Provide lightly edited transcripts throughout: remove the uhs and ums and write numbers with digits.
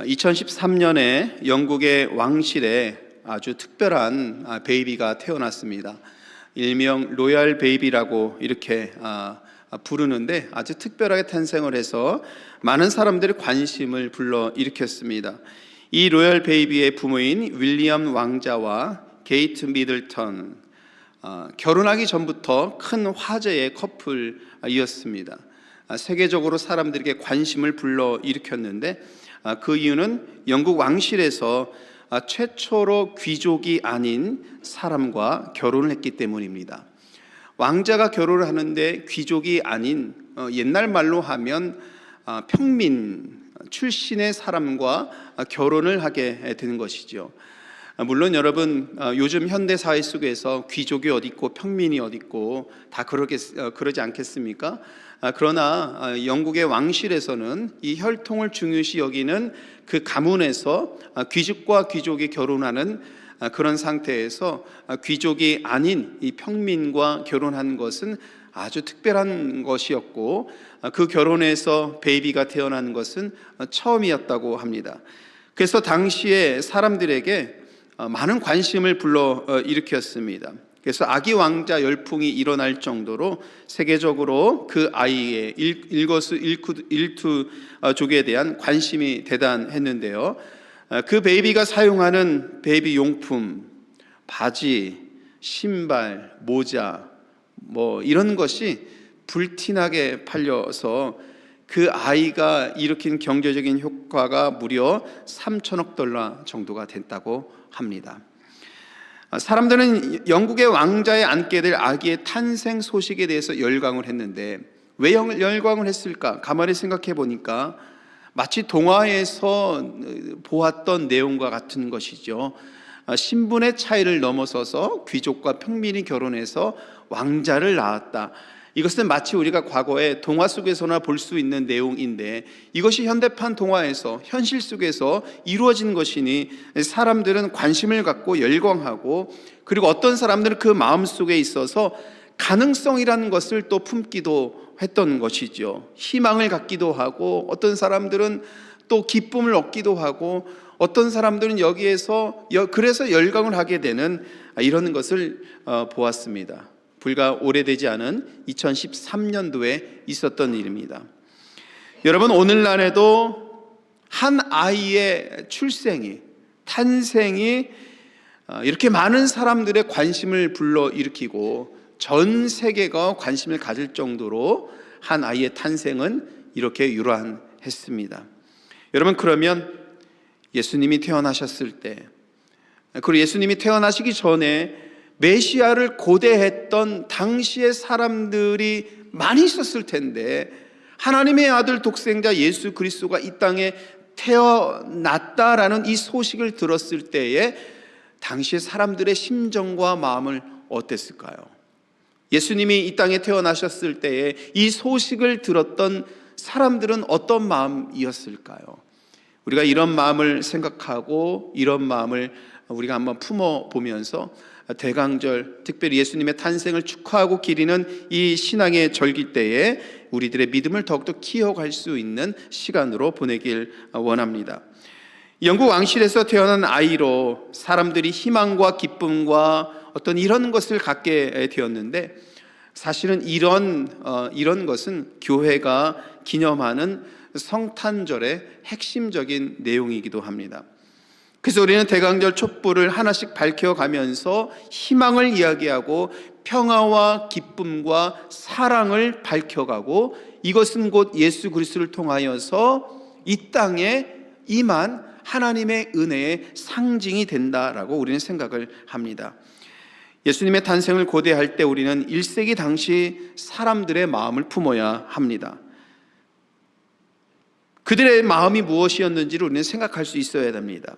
2013년에 영국의 왕실에 아주 특별한 베이비가 태어났습니다. 일명 로얄 베이비라고 이렇게 부르는데 아주 특별하게 탄생을 해서 많은 사람들의 관심을 불러일으켰습니다. 이 로얄 베이비의 부모인 윌리엄 왕자와 게이트 미들턴, 결혼하기 전부터 큰 화제의 커플이었습니다. 세계적으로 사람들에게 관심을 불러일으켰는데 그 이유는 영국 왕실에서 최초로 귀족이 아닌 사람과 결혼을 했기 때문입니다. 왕자가 결혼을 하는데 귀족이 아닌, 옛날 말로 하면 평민 출신의 사람과 결혼을 하게 되는 것이죠. 물론 여러분, 요즘 현대 사회 속에서 귀족이 어디 있고 평민이 어디 있고 다 그러지 않겠습니까? 그러나 영국의 왕실에서는 이 혈통을 중요시 여기는 그 가문에서 귀족과 귀족이 결혼하는 그런 상태에서 귀족이 아닌 이 평민과 결혼한 것은 아주 특별한 것이었고, 그 결혼에서 베이비가 태어나는 것은 처음이었다고 합니다. 그래서 당시에 사람들에게 많은 관심을 불러일으켰습니다. 그래서 아기 왕자 열풍이 일어날 정도로 세계적으로 그 아이의 일거수일투족에 대한 관심이 대단했는데요. 그 베이비가 사용하는 베이비 용품, 바지, 신발, 모자, 이런 것이 불티나게 팔려서 그 아이가 일으킨 경제적인 효과가 무려 3천억 달러 정도가 됐다고 합니다. 사람들은 영국의 왕자에 안게 될 아기의 탄생 소식에 대해서 열광을 했는데 왜 열광을 했을까? 가만히 생각해 보니까 마치 동화에서 보았던 내용과 같은 것이죠. 신분의 차이를 넘어서서 귀족과 평민이 결혼해서 왕자를 낳았다. 이것은 마치 우리가 과거에 동화 속에서나 볼 수 있는 내용인데 이것이 현대판 동화에서 현실 속에서 이루어진 것이니 사람들은 관심을 갖고 열광하고, 그리고 어떤 사람들은 그 마음속에 있어서 가능성이라는 것을 또 품기도 했던 것이죠. 희망을 갖기도 하고, 어떤 사람들은 또 기쁨을 얻기도 하고, 어떤 사람들은 여기에서 그래서 열광을 하게 되는 이런 것을 보았습니다. 불과 오래되지 않은 2013년도에 있었던 일입니다. 여러분, 오늘날에도 한 아이의 탄생이 이렇게 많은 사람들의 관심을 불러일으키고 전 세계가 관심을 가질 정도로 한 아이의 탄생은 이렇게 유란했습니다. 여러분, 그러면 예수님이 태어나셨을 때, 그리고 예수님이 태어나시기 전에 메시아를 고대했던 당시의 사람들이 많이 있었을 텐데, 하나님의 아들 독생자 예수 그리스도가 이 땅에 태어났다라는 이 소식을 들었을 때에 당시의 사람들의 심정과 마음을 어땠을까요? 예수님이 이 땅에 태어나셨을 때에 이 소식을 들었던 사람들은 어떤 마음이었을까요? 우리가 이런 마음을 생각하고 이런 마음을 우리가 한번 품어보면서 대강절, 특별히 예수님의 탄생을 축하하고 기리는 이 신앙의 절기 때에 우리들의 믿음을 더욱더 키워갈 수 있는 시간으로 보내길 원합니다. 영국 왕실에서 태어난 아이로 사람들이 희망과 기쁨과 어떤 이런 것을 갖게 되었는데, 사실은 이런 것은 교회가 기념하는 성탄절의 핵심적인 내용이기도 합니다. 그래서 우리는 대강절 촛불을 하나씩 밝혀가면서 희망을 이야기하고 평화와 기쁨과 사랑을 밝혀가고, 이것은 곧 예수 그리스도를 통하여서 이 땅에 임한 하나님의 은혜의 상징이 된다라고 우리는 생각을 합니다. 예수님의 탄생을 고대할 때 우리는 1세기 당시 사람들의 마음을 품어야 합니다. 그들의 마음이 무엇이었는지를 우리는 생각할 수 있어야 됩니다.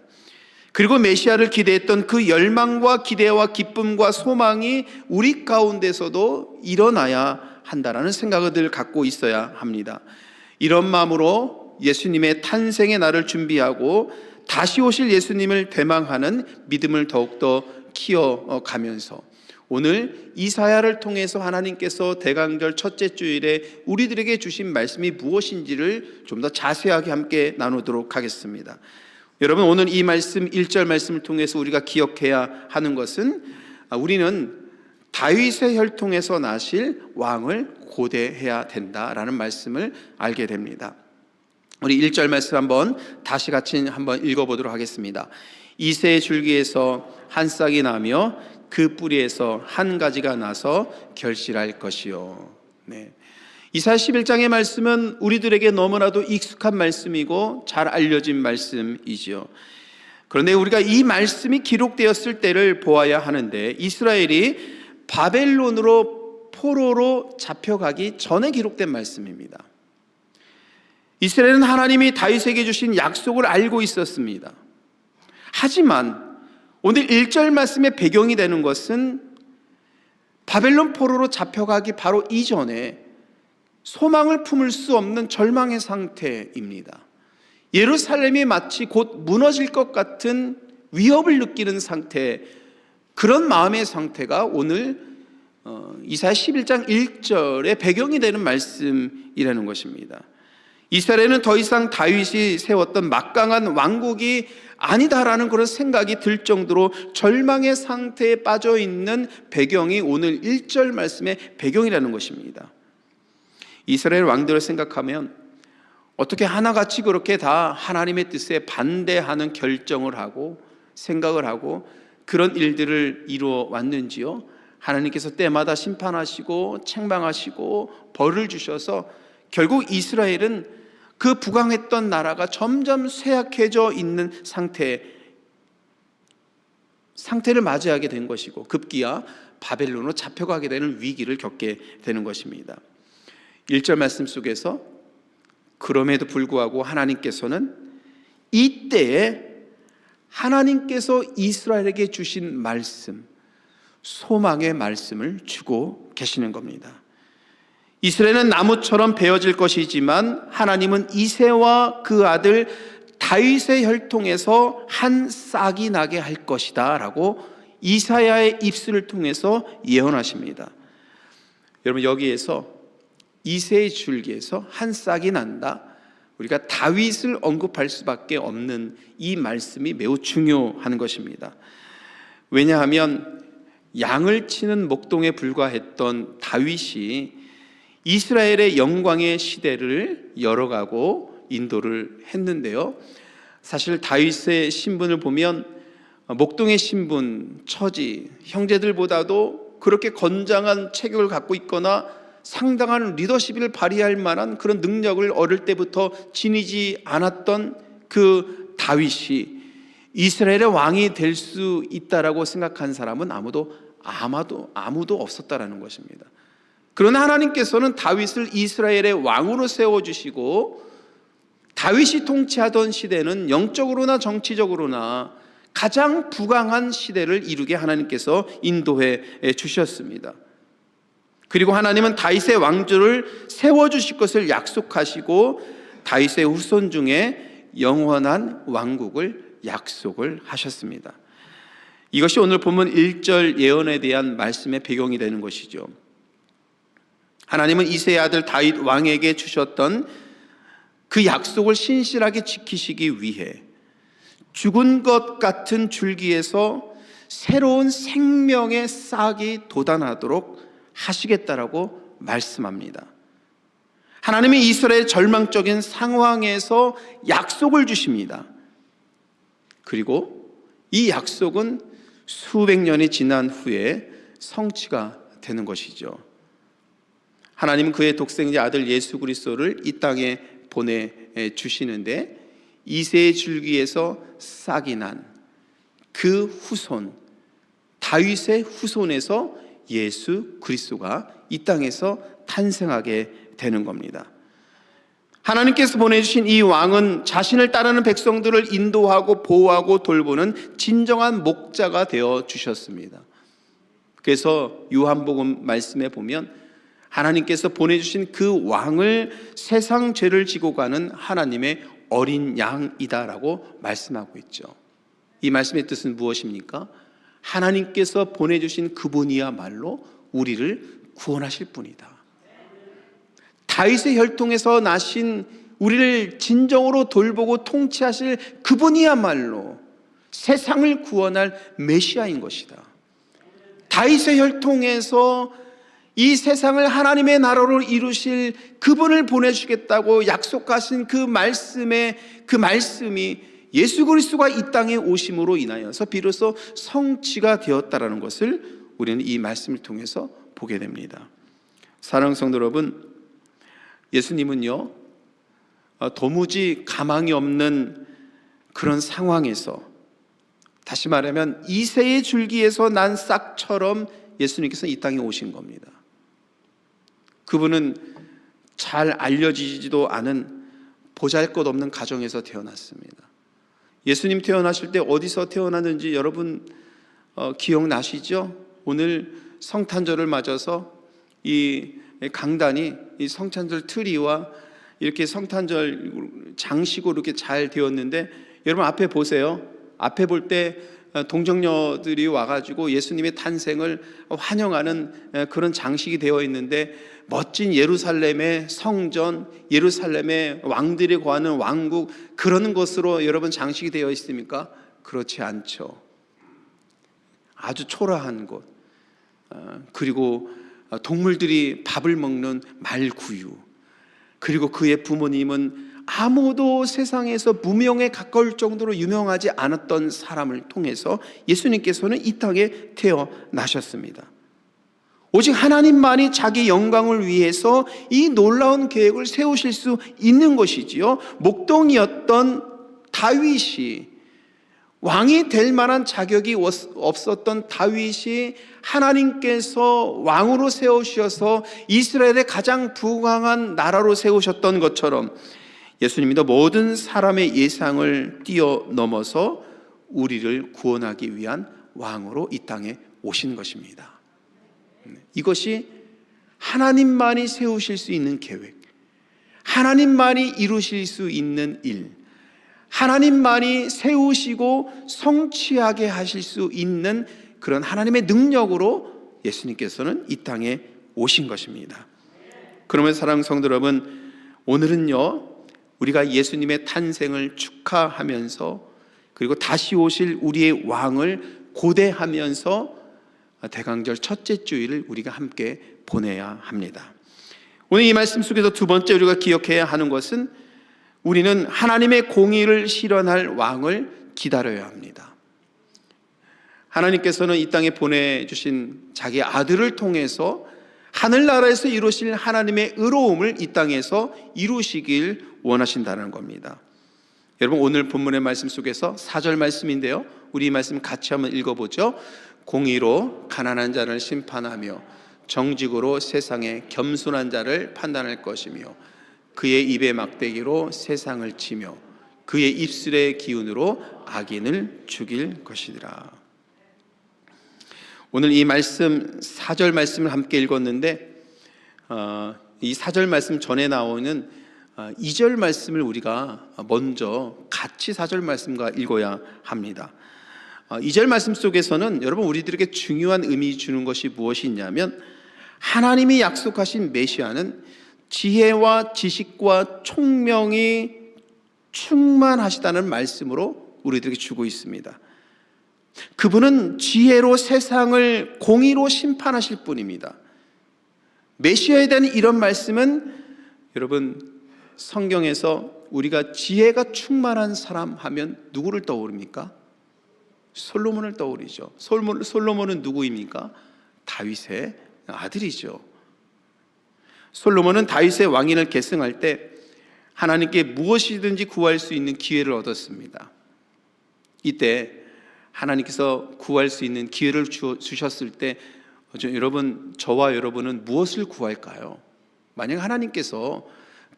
그리고 메시아를 기대했던 그 열망과 기대와 기쁨과 소망이 우리 가운데서도 일어나야 한다라는 생각을 갖고 있어야 합니다. 이런 마음으로 예수님의 탄생의 날을 준비하고 다시 오실 예수님을 대망하는 믿음을 더욱더 키워가면서 오늘 이사야를 통해서 하나님께서 대강절 첫째 주일에 우리들에게 주신 말씀이 무엇인지를 좀 더 자세하게 함께 나누도록 하겠습니다. 여러분, 오늘 이 말씀 1절 말씀을 통해서 우리가 기억해야 하는 것은 우리는 다윗의 혈통에서 나실 왕을 고대해야 된다라는 말씀을 알게 됩니다. 우리 1절 말씀 한번 다시 같이 한번 읽어보도록 하겠습니다. 이새의 줄기에서 한 싹이 나며 그 뿌리에서 한 가지가 나서 결실할 것이요. 네. 이사야 11장의 말씀은 우리들에게 너무나도 익숙한 말씀이고 잘 알려진 말씀이지요. 그런데 우리가 이 말씀이 기록되었을 때를 보아야 하는데, 이스라엘이 바벨론으로 포로로 잡혀가기 전에 기록된 말씀입니다. 이스라엘은 하나님이 다윗에게 주신 약속을 알고 있었습니다. 하지만 오늘 1절 말씀의 배경이 되는 것은 바벨론 포로로 잡혀가기 바로 이전에 소망을 품을 수 없는 절망의 상태입니다. 예루살렘이 마치 곧 무너질 것 같은 위협을 느끼는 상태, 그런 마음의 상태가 오늘 이사야 11장 1절의 배경이 되는 말씀이라는 것입니다. 이스라엘은 더 이상 다윗이 세웠던 막강한 왕국이 아니다라는 그런 생각이 들 정도로 절망의 상태에 빠져 있는 배경이 오늘 1절 말씀의 배경이라는 것입니다. 이스라엘 왕들을 생각하면 어떻게 하나같이 그렇게 다 하나님의 뜻에 반대하는 결정을 하고 생각을 하고 그런 일들을 이루어 왔는지요? 하나님께서 때마다 심판하시고 책망하시고 벌을 주셔서 결국 이스라엘은 그 부강했던 나라가 점점 쇠약해져 있는 상태를 맞이하게 된 것이고, 급기야 바벨론으로 잡혀가게 되는 위기를 겪게 되는 것입니다. 1절 말씀 속에서 그럼에도 불구하고 하나님께서는 이때에 하나님께서 이스라엘에게 주신 말씀, 소망의 말씀을 주고 계시는 겁니다. 이스라엘은 나무처럼 베어질 것이지만 하나님은 이새와 그 아들 다윗의 혈통에서 한 싹이 나게 할 것이다 라고 이사야의 입술을 통해서 예언하십니다. 여러분, 여기에서 이새의 줄기에서 한 싹이 난다, 우리가 다윗을 언급할 수밖에 없는 이 말씀이 매우 중요한 것입니다. 왜냐하면 양을 치는 목동에 불과했던 다윗이 이스라엘의 영광의 시대를 열어가고 인도를 했는데요, 사실 다윗의 신분을 보면 목동의 신분, 처지, 형제들보다도 그렇게 건장한 체격을 갖고 있거나 상당한 리더십을 발휘할 만한 그런 능력을 어릴 때부터 지니지 않았던 그 다윗이 이스라엘의 왕이 될 수 있다라고 생각한 사람은 아무도 없었다라는 것입니다. 그러나 하나님께서는 다윗을 이스라엘의 왕으로 세워주시고, 다윗이 통치하던 시대는 영적으로나 정치적으로나 가장 부강한 시대를 이루게 하나님께서 인도해 주셨습니다. 그리고 하나님은 다윗의 왕조를 세워주실 것을 약속하시고 다윗의 후손 중에 영원한 왕국을 약속을 하셨습니다. 이것이 오늘 본문 1절 예언에 대한 말씀의 배경이 되는 것이죠. 하나님은 이새의 아들 다윗 왕에게 주셨던 그 약속을 신실하게 지키시기 위해 죽은 것 같은 줄기에서 새로운 생명의 싹이 돋아나도록 하시겠다라고 말씀합니다. 하나님이 이스라엘 절망적인 상황에서 약속을 주십니다. 그리고 이 약속은 수백 년이 지난 후에 성취가 되는 것이죠. 하나님은 그의 독생자 아들 예수 그리스도를 이 땅에 보내주시는데, 이새의 줄기에서 싹이 난 그 후손, 다윗의 후손에서 예수 그리스도가 이 땅에서 탄생하게 되는 겁니다. 하나님께서 보내주신 이 왕은 자신을 따르는 백성들을 인도하고 보호하고 돌보는 진정한 목자가 되어 주셨습니다. 그래서 요한복음 말씀에 보면 하나님께서 보내주신 그 왕을 세상 죄를 지고 가는 하나님의 어린 양이다라고 말씀하고 있죠. 이 말씀의 뜻은 무엇입니까? 하나님께서 보내주신 그분이야말로 우리를 구원하실 분이다. 다윗의 혈통에서 나신 우리를 진정으로 돌보고 통치하실 그분이야말로 세상을 구원할 메시아인 것이다. 다윗의 혈통에서 이 세상을 하나님의 나라로 이루실 그분을 보내주겠다고 약속하신 그 말씀이 예수 그리스도가 이 땅에 오심으로 인하여서 비로소 성취가 되었다라는 것을 우리는 이 말씀을 통해서 보게 됩니다. 사랑하는 성도 여러분, 예수님은요, 도무지 가망이 없는 그런 상황에서, 다시 말하면 이새의 줄기에서 난 싹처럼 예수님께서 이 땅에 오신 겁니다. 그분은 잘 알려지지도 않은 보잘것없는 가정에서 태어났습니다. 예수님 태어나실 때 어디서 태어났는지 여러분 기억나시죠? 오늘 성탄절을 맞아서 이 강단이 이 성탄절 트리와 이렇게 성탄절 장식으로 이렇게 잘 되었는데, 여러분 앞에 보세요. 앞에 볼 때 동정녀들이 와가지고 예수님의 탄생을 환영하는 그런 장식이 되어 있는데, 멋진 예루살렘의 성전, 예루살렘의 왕들이 거하는 왕국, 그런 것으로 여러분 장식이 되어 있습니까? 그렇지 않죠. 아주 초라한 곳, 그리고 동물들이 밥을 먹는 말구유, 그리고 그의 부모님은 아무도 세상에서 무명에 가까울 정도로 유명하지 않았던 사람을 통해서 예수님께서는 이 땅에 태어나셨습니다. 오직 하나님만이 자기 영광을 위해서 이 놀라운 계획을 세우실 수 있는 것이지요. 목동이었던 다윗이, 왕이 될 만한 자격이 없었던 다윗이 하나님께서 왕으로 세우셔서 이스라엘의 가장 부강한 나라로 세우셨던 것처럼 예수님도 모든 사람의 예상을 뛰어넘어서 우리를 구원하기 위한 왕으로 이 땅에 오신 것입니다. 이것이 하나님만이 세우실 수 있는 계획, 하나님만이 이루실 수 있는 일, 하나님만이 세우시고 성취하게 하실 수 있는 그런 하나님의 능력으로 예수님께서는 이 땅에 오신 것입니다. 그러면 사랑하는 성도 여러분, 오늘은요, 우리가 예수님의 탄생을 축하하면서, 그리고 다시 오실 우리의 왕을 고대하면서 대강절 첫째 주일을 우리가 함께 보내야 합니다. 오늘 이 말씀 속에서 두 번째 우리가 기억해야 하는 것은, 우리는 하나님의 공의를 실현할 왕을 기다려야 합니다. 하나님께서는 이 땅에 보내주신 자기 아들을 통해서 하늘나라에서 이루실 하나님의 의로움을 이 땅에서 이루시길 원하신다는 겁니다. 여러분, 오늘 본문의 말씀 속에서 4절 말씀인데요, 우리 이 말씀 같이 한번 읽어보죠. 공의로 가난한 자를 심판하며 정직으로 세상의 겸손한 자를 판단할 것이며 그의 입의 막대기로 세상을 치며 그의 입술의 기운으로 악인을 죽일 것이니라. 오늘 이 말씀 4절 말씀을 함께 읽었는데, 이 4절 말씀 전에 나오는 2절 말씀을 우리가 먼저 같이 4절 말씀과 읽어야 합니다. 2절 말씀 속에서는 여러분, 우리들에게 중요한 의미 주는 것이 무엇이 있냐면, 하나님이 약속하신 메시아는 지혜와 지식과 총명이 충만하시다는 말씀으로 우리들에게 주고 있습니다. 그분은 지혜로 세상을 공의로 심판하실 분입니다. 메시아에 대한 이런 말씀은, 여러분, 성경에서 우리가 지혜가 충만한 사람 하면 누구를 떠오릅니까? 솔로몬을 떠오르죠. 솔로몬은 누구입니까? 다윗의 아들이죠. 솔로몬은 다윗의 왕위를 계승할 때 하나님께 무엇이든지 구할 수 있는 기회를 얻었습니다. 이때 하나님께서 구할 수 있는 기회를 주셨을 때, 여러분, 저와 여러분은 무엇을 구할까요? 만약 하나님께서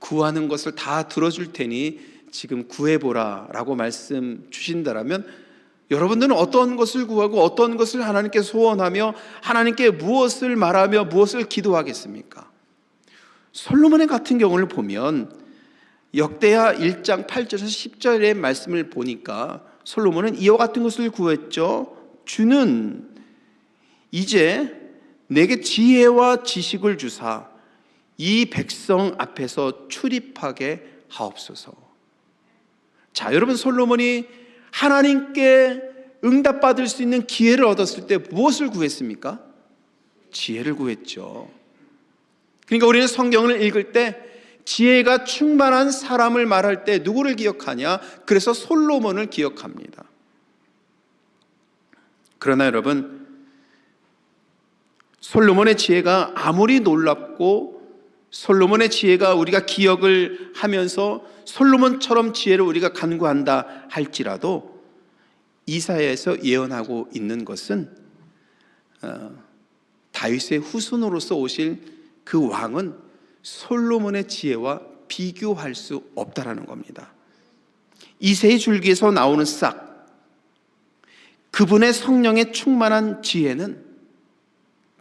구하는 것을 다 들어줄 테니 지금 구해보라 라고 말씀 주신다면, 여러분들은 어떤 것을 구하고 어떤 것을 하나님께 소원하며 하나님께 무엇을 말하며 무엇을 기도하겠습니까? 솔로몬의 같은 경우를 보면 역대하 1장 8절에서 10절의 말씀을 보니까 솔로몬은 이와 같은 것을 구했죠. 주는 이제 내게 지혜와 지식을 주사 이 백성 앞에서 출입하게 하옵소서. 자, 여러분, 솔로몬이 하나님께 응답받을 수 있는 기회를 얻었을 때 무엇을 구했습니까? 지혜를 구했죠. 그러니까 우리는 성경을 읽을 때 지혜가 충만한 사람을 말할 때 누구를 기억하냐? 그래서 솔로몬을 기억합니다. 그러나 여러분, 솔로몬의 지혜가 아무리 놀랍고 솔로몬의 지혜가 우리가 기억을 하면서 솔로몬처럼 지혜를 우리가 간구한다 할지라도 이사야에서 예언하고 있는 것은 다윗의 후손으로서 오실 그 왕은 솔로몬의 지혜와 비교할 수 없다라는 겁니다. 이새의 줄기에서 나오는 싹, 그분의 성령의 충만한 지혜는,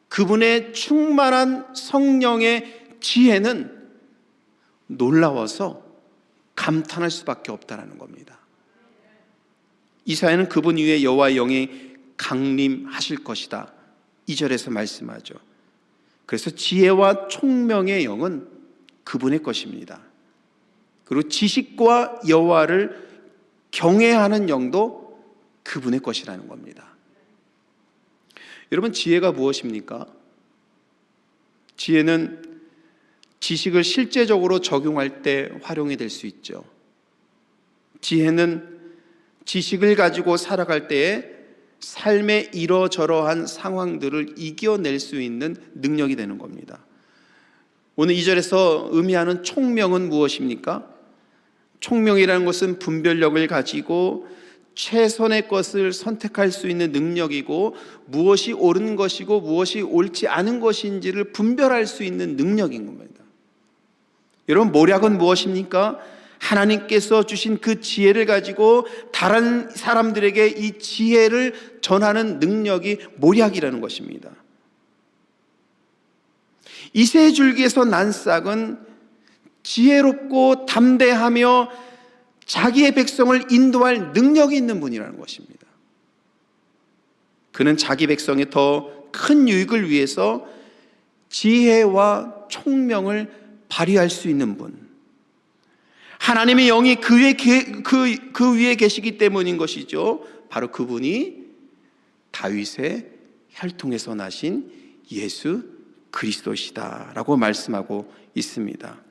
그분의 충만한 성령의 지혜는 놀라워서 감탄할 수밖에 없다라는 겁니다. 이사야는 그분 위에 여호와의 영이 강림하실 것이다, 2절에서 말씀하죠. 그래서 지혜와 총명의 영은 그분의 것입니다. 그리고 지식과 여호와를 경외하는 영도 그분의 것이라는 겁니다. 여러분, 지혜가 무엇입니까? 지혜는 지식을 실제적으로 적용할 때 활용이 될 수 있죠. 지혜는 지식을 가지고 살아갈 때에 삶의 이러저러한 상황들을 이겨낼 수 있는 능력이 되는 겁니다. 오늘 2절에서 의미하는 총명은 무엇입니까? 총명이라는 것은 분별력을 가지고 최선의 것을 선택할 수 있는 능력이고, 무엇이 옳은 것이고 무엇이 옳지 않은 것인지를 분별할 수 있는 능력인 겁니다. 여러분, 모략은 무엇입니까? 하나님께서 주신 그 지혜를 가지고 다른 사람들에게 이 지혜를 전하는 능력이 모략이라는 것입니다. 이새의 줄기에서 난 싹은 지혜롭고 담대하며 자기의 백성을 인도할 능력이 있는 분이라는 것입니다. 그는 자기 백성의 더 큰 유익을 위해서 지혜와 총명을 발휘할 수 있는 분, 하나님의 영이 그 위에 계시기 때문인 것이죠. 바로 그분이 다윗의 혈통에서 나신 예수 그리스도시다라고 말씀하고 있습니다.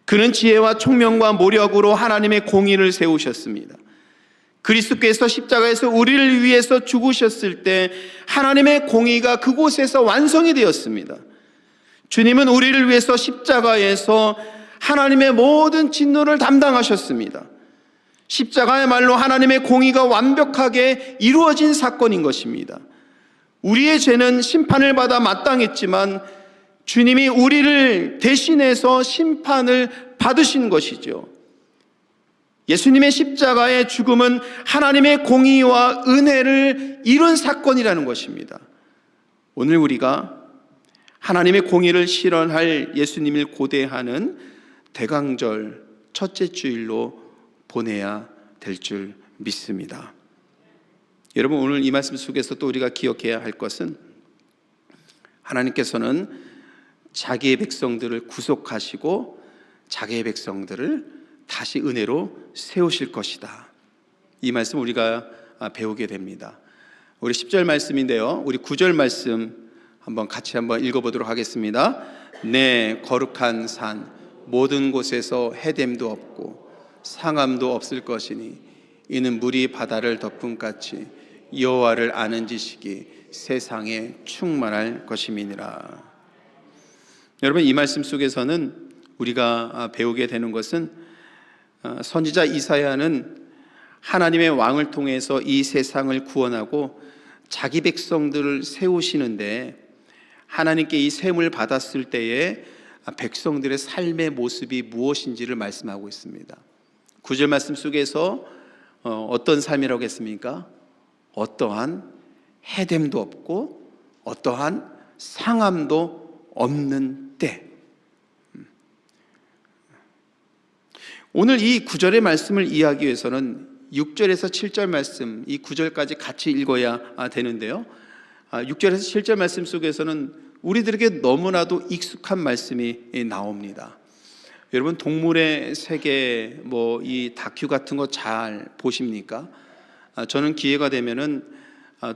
그는 지혜와 총명과 모력으로 하나님의 공의를 세우셨습니다. 그리스도께서 십자가에서 우리를 위해서 죽으셨을 때 하나님의 공의가 그곳에서 완성이 되었습니다. 주님은 우리를 위해서 십자가에서 하나님의 모든 진노를 담당하셨습니다. 십자가야말로 하나님의 공의가 완벽하게 이루어진 사건인 것입니다. 우리의 죄는 심판을 받아 마땅했지만 주님이 우리를 대신해서 심판을 받으신 것이죠. 예수님의 십자가의 죽음은 하나님의 공의와 은혜를 이룬 사건이라는 것입니다. 오늘 우리가 하나님의 공의를 실현할 예수님을 고대하는 대강절 첫째 주일로 보내야 될 줄 믿습니다. 여러분, 오늘 이 말씀 속에서 또 우리가 기억해야 할 것은 하나님께서는 자기의 백성들을 구속하시고 자기의 백성들을 다시 은혜로 세우실 것이다. 이 말씀 우리가 배우게 됩니다. 우리 10절 말씀인데요, 우리 9절 말씀 같이 한번 읽어보도록 하겠습니다. 내 거룩한 산 모든 곳에서 해됨도 없고 상함도 없을 것이니 이는 물이 바다를 덮음같이 여호와를 아는 지식이 세상에 충만할 것임이니라. 여러분, 이 말씀 속에서는 우리가 배우게 되는 것은 선지자 이사야는 하나님의 왕을 통해서 이 세상을 구원하고 자기 백성들을 세우시는데, 하나님께 이 셈을 받았을 때에 백성들의 삶의 모습이 무엇인지를 말씀하고 있습니다. 9절 말씀 속에서 어떤 삶이라고 했습니까? 어떠한 해됨도 없고 어떠한 상함도 없는 때. 오늘 이 9절의 말씀을 이해하기 위해서는 6절에서 7절 말씀, 이 9절까지 같이 읽어야 되는데요. 6절에서 7절 말씀 속에서는 우리들에게 너무나도 익숙한 말씀이 나옵니다. 여러분, 동물의 세계 이 다큐 같은 거 잘 보십니까? 저는 기회가 되면은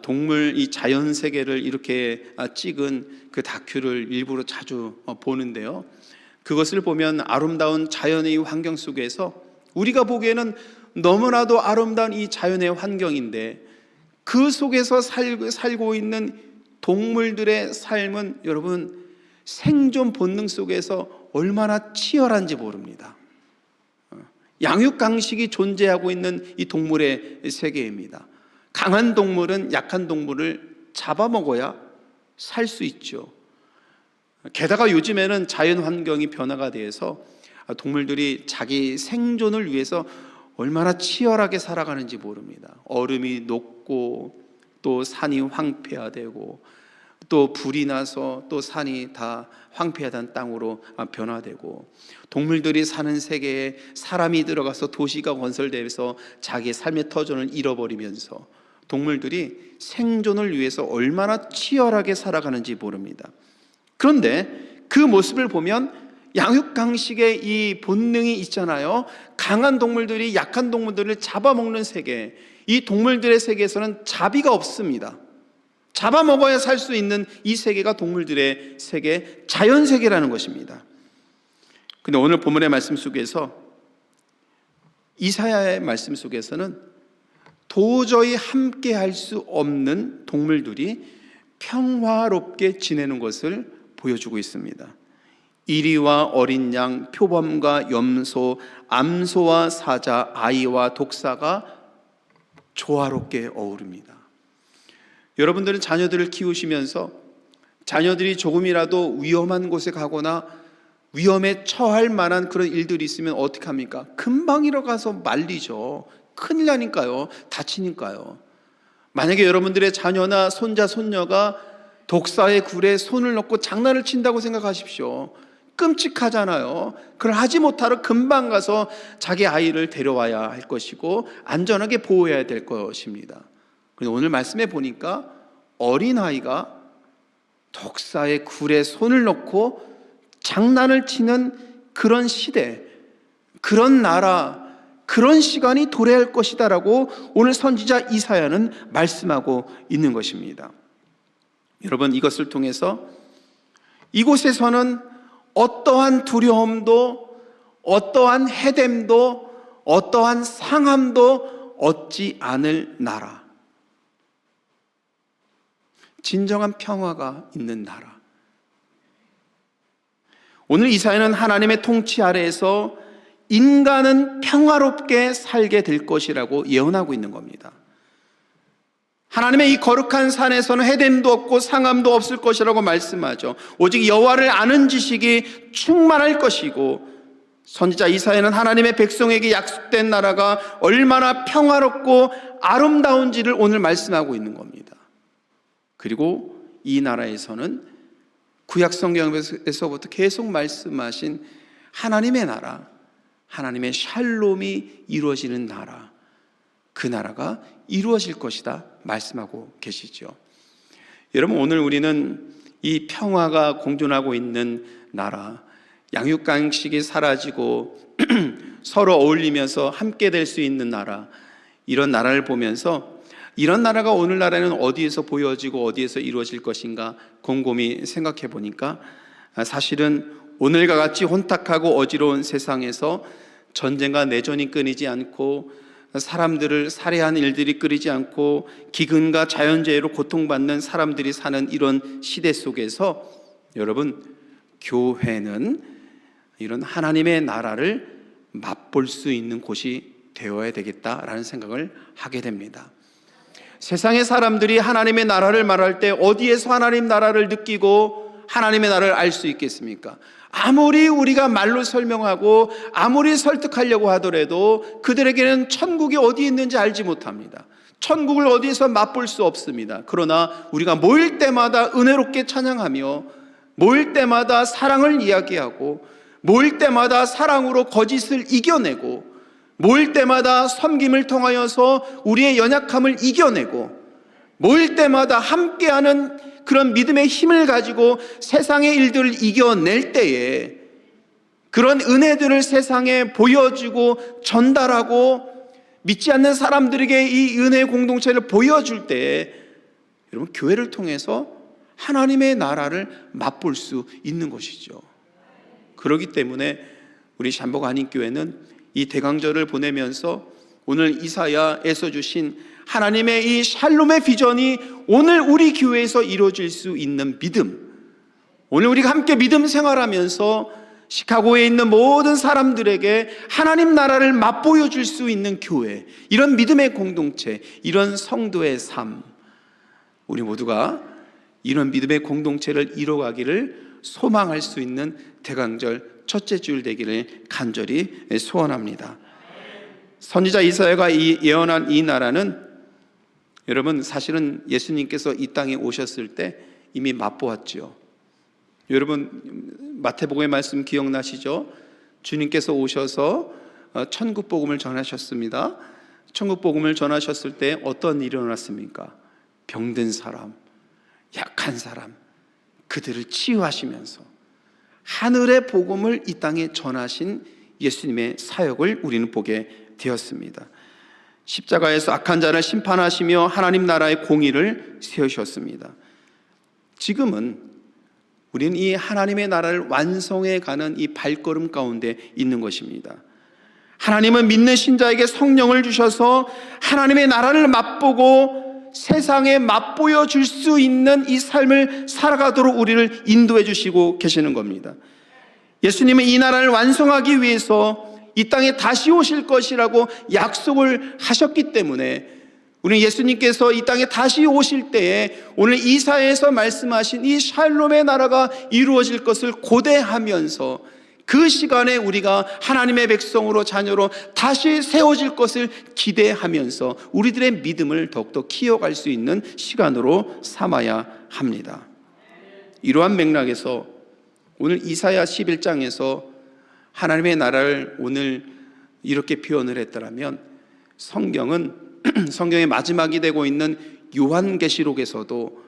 동물 이 자연 세계를 이렇게 찍은 그 다큐를 일부러 자주 보는데요. 그것을 보면 아름다운 자연의 환경 속에서 우리가 보기에는 너무나도 아름다운 이 자연의 환경인데 그 속에서 살고 있는 동물들의 삶은 여러분 생존 본능 속에서 얼마나 치열한지 모릅니다. 양육강식이 존재하고 있는 이 동물의 세계입니다. 강한 동물은 약한 동물을 잡아먹어야 살 수 있죠. 게다가 요즘에는 자연 환경이 변화가 돼서 동물들이 자기 생존을 위해서 얼마나 치열하게 살아가는지 모릅니다. 얼음이 녹고 또 산이 황폐화되고 또 불이 나서 또 산이 다 황폐하던 땅으로 변화되고 동물들이 사는 세계에 사람이 들어가서 도시가 건설되면서 자기의 삶의 터전을 잃어버리면서 동물들이 생존을 위해서 얼마나 치열하게 살아가는지 모릅니다. 그런데 그 모습을 보면 양육강식의 이 본능이 있잖아요. 강한 동물들이 약한 동물들을 잡아먹는 세계, 이 동물들의 세계에서는 자비가 없습니다. 잡아먹어야 살 수 있는 이 세계가 동물들의 세계, 자연세계라는 것입니다. 근데 오늘 본문의 말씀 속에서, 이사야의 말씀 속에서는 도저히 함께 할 수 없는 동물들이 평화롭게 지내는 것을 보여주고 있습니다. 이리와 어린 양, 표범과 염소, 암소와 사자, 아이와 독사가 조화롭게 어우릅니다. 여러분들은 자녀들을 키우시면서 자녀들이 조금이라도 위험한 곳에 가거나 위험에 처할 만한 그런 일들이 있으면 어떻게 합니까? 금방 일어가서 말리죠. 큰일 나니까요. 다치니까요. 만약에 여러분들의 자녀나 손자, 손녀가 독사의 굴에 손을 넣고 장난을 친다고 생각하십시오. 끔찍하잖아요. 그걸 하지 못하러 금방 가서 자기 아이를 데려와야 할 것이고 안전하게 보호해야 될 것입니다. 그런데 오늘 말씀에 보니까 어린아이가 독사의 굴에 손을 넣고 장난을 치는 그런 시대, 그런 나라, 그런 시간이 도래할 것이다라고 오늘 선지자 이사야는 말씀하고 있는 것입니다. 여러분, 이것을 통해서 이곳에서는 어떠한 두려움도, 어떠한 해됨도, 어떠한 상함도 얻지 않을 나라, 진정한 평화가 있는 나라. 오늘 이사야는 하나님의 통치 아래에서 인간은 평화롭게 살게 될 것이라고 예언하고 있는 겁니다. 하나님의 이 거룩한 산에서는 해됨도 없고 상함도 없을 것이라고 말씀하죠. 오직 여호와를 아는 지식이 충만할 것이고, 선지자 이사야는 하나님의 백성에게 약속된 나라가 얼마나 평화롭고 아름다운지를 오늘 말씀하고 있는 겁니다. 그리고 이 나라에서는 구약 성경에서부터 계속 말씀하신 하나님의 나라, 하나님의 샬롬이 이루어지는 나라, 그 나라가 이루어질 것이다 말씀하고 계시죠. 여러분, 오늘 우리는 이 평화가 공존하고 있는 나라, 양육강식이 사라지고 서로 어울리면서 함께 될 수 있는 나라, 이런 나라를 보면서 이런 나라가 오늘날에는 어디에서 보여지고 어디에서 이루어질 것인가 곰곰이 생각해 보니까 사실은 오늘과 같이 혼탁하고 어지러운 세상에서 전쟁과 내전이 끊이지 않고 사람들을 살해하는 일들이 끊이지 않고 기근과 자연재해로 고통받는 사람들이 사는 이런 시대 속에서 여러분, 교회는 이런 하나님의 나라를 맛볼 수 있는 곳이 되어야 되겠다라는 생각을 하게 됩니다. 세상의 사람들이 하나님의 나라를 말할 때 어디에서 하나님 나라를 느끼고 하나님의 나라를 알 수 있겠습니까? 아무리 우리가 말로 설명하고 아무리 설득하려고 하더라도 그들에게는 천국이 어디 있는지 알지 못합니다. 천국을 어디에서 맛볼 수 없습니다. 그러나 우리가 모일 때마다 은혜롭게 찬양하며, 모일 때마다 사랑을 이야기하고, 모일 때마다 사랑으로 거짓을 이겨내고, 모일 때마다 섬김을 통하여서 우리의 연약함을 이겨내고, 모일 때마다 함께하는 그런 믿음의 힘을 가지고 세상의 일들을 이겨낼 때에 그런 은혜들을 세상에 보여주고 전달하고 믿지 않는 사람들에게 이 은혜의 공동체를 보여줄 때에 여러분, 교회를 통해서 하나님의 나라를 맛볼 수 있는 것이죠. 그렇기 때문에 우리 잠복 한인교회는 이 대강절을 보내면서 오늘 이사야에서 주신 하나님의 이 샬롬의 비전이 오늘 우리 교회에서 이루어질 수 있는 믿음, 오늘 우리가 함께 믿음 생활하면서 시카고에 있는 모든 사람들에게 하나님 나라를 맛보여 줄 수 있는 교회, 이런 믿음의 공동체, 이런 성도의 삶, 우리 모두가 이런 믿음의 공동체를 이뤄가기를 소망할 수 있는 대강절 첫째 주일 되기를 간절히 소원합니다. 선지자 이사야가 예언한 이 나라는 여러분, 사실은 예수님께서 이 땅에 오셨을 때 이미 맛보았죠. 여러분, 마태복음의 말씀 기억나시죠? 주님께서 오셔서 천국 복음을 전하셨습니다. 천국 복음을 전하셨을 때 어떤 일이 일어났습니까? 병든 사람, 약한 사람, 그들을 치유하시면서 하늘의 복음을 이 땅에 전하신 예수님의 사역을 우리는 보게 되었습니다. 십자가에서 악한 자를 심판하시며 하나님 나라의 공의를 세우셨습니다. 지금은 우리는 이 하나님의 나라를 완성해 가는 이 발걸음 가운데 있는 것입니다. 하나님은 믿는 신자에게 성령을 주셔서 하나님의 나라를 맛보고 세상에 맛보여 줄 수 있는 이 삶을 살아가도록 우리를 인도해 주시고 계시는 겁니다. 예수님은 이 나라를 완성하기 위해서 이 땅에 다시 오실 것이라고 약속을 하셨기 때문에 우리는 예수님께서 이 땅에 다시 오실 때에 오늘 이사야에서 말씀하신 이 샬롬의 나라가 이루어질 것을 고대하면서 그 시간에 우리가 하나님의 백성으로, 자녀로 다시 세워질 것을 기대하면서 우리들의 믿음을 더욱더 키워갈 수 있는 시간으로 삼아야 합니다. 이러한 맥락에서 오늘 이사야 11장에서 하나님의 나라를 오늘 이렇게 표현을 했더라면, 성경의 마지막이 되고 있는 요한계시록에서도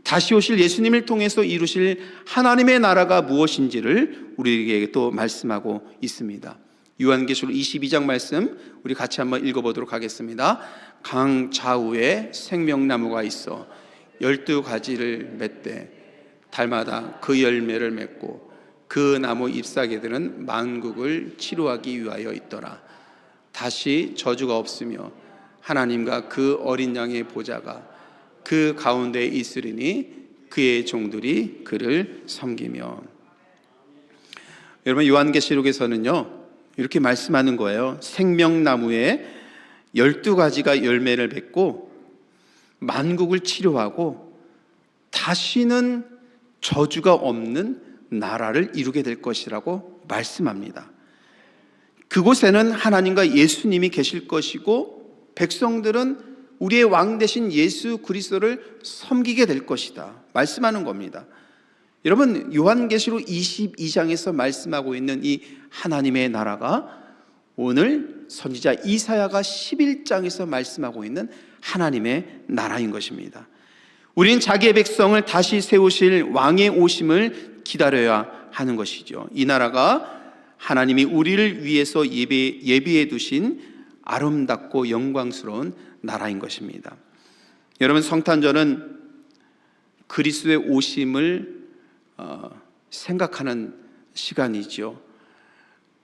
다시 오실 예수님을 통해서 이루실 하나님의 나라가 무엇인지를 우리에게 또 말씀하고 있습니다. 요한계시록 22장 말씀 우리 같이 한번 읽어보도록 하겠습니다. 강 좌우에 생명나무가 있어 12가지를 맺되 달마다 그 열매를 맺고 그 나무 잎사귀들은 만국을 치료하기 위하여 있더라. 다시 저주가 없으며 하나님과 그 어린 양의 보좌가 그 가운데에 있으리니 그의 종들이 그를 섬기며. 여러분, 요한계시록에서는요 이렇게 말씀하는 거예요. 생명나무에 12가지가 열매를 맺고 만국을 치료하고 다시는 저주가 없는 나라를 이루게 될 것이라고 말씀합니다. 그곳에는 하나님과 예수님이 계실 것이고 백성들은 우리의 왕 되신 예수 그리스도를 섬기게 될 것이다 말씀하는 겁니다. 여러분, 요한계시록 22장에서 말씀하고 있는 이 하나님의 나라가 오늘 선지자 이사야가 11장에서 말씀하고 있는 하나님의 나라인 것입니다. 우리는 자기의 백성을 다시 세우실 왕의 오심을 기다려야 하는 것이죠. 이 나라가 하나님이 우리를 위해서 예비해 두신 아름답고 영광스러운 나라인 것입니다. 여러분, 성탄절은 그리스도의 오심을 생각하는 시간이죠.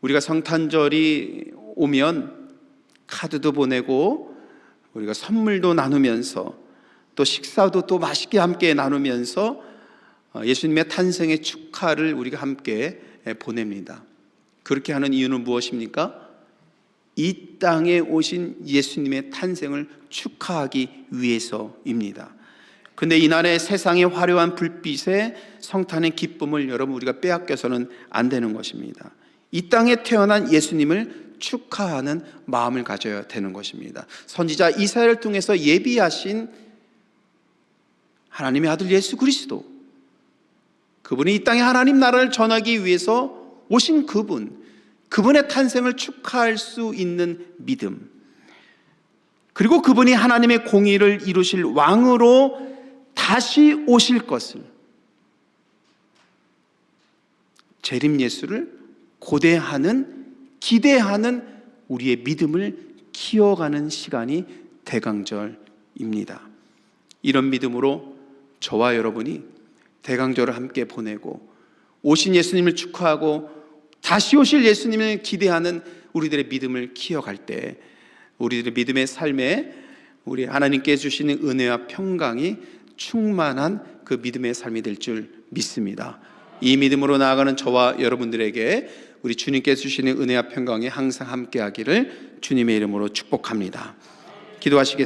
우리가 성탄절이 오면 카드도 보내고 우리가 선물도 나누면서 또 식사도 또 맛있게 함께 나누면서 예수님의 탄생의 축하를 우리가 함께 보냅니다. 그렇게 하는 이유는 무엇입니까? 이 땅에 오신 예수님의 탄생을 축하하기 위해서입니다. 그런데 이날의 세상의 화려한 불빛에 성탄의 기쁨을 여러분 우리가 빼앗겨서는 안 되는 것입니다. 이 땅에 태어난 예수님을 축하하는 마음을 가져야 되는 것입니다. 선지자 이사야를 통해서 예비하신 하나님의 아들 예수 그리스도, 그분이 이 땅에 하나님 나라를 전하기 위해서 오신 그분, 그분의 탄생을 축하할 수 있는 믿음, 그리고 그분이 하나님의 공의를 이루실 왕으로 다시 오실 것을, 재림 예수를 고대하는, 기대하는 우리의 믿음을 키워가는 시간이 대강절입니다. 이런 믿음으로 저와 여러분이 대강절을 함께 보내고 오신 예수님을 축하하고 다시 오실 예수님을 기대하는 우리들의 믿음을 키워갈 때 우리들의 믿음의 삶에 우리 하나님께 주시는 은혜와 평강이 충만한 그 믿음의 삶이 될 줄 믿습니다. 이 믿음으로 나아가는 저와 여러분들에게 우리 주님께 주시는 은혜와 평강이 항상 함께하기를 주님의 이름으로 축복합니다. 기도하시겠습니다.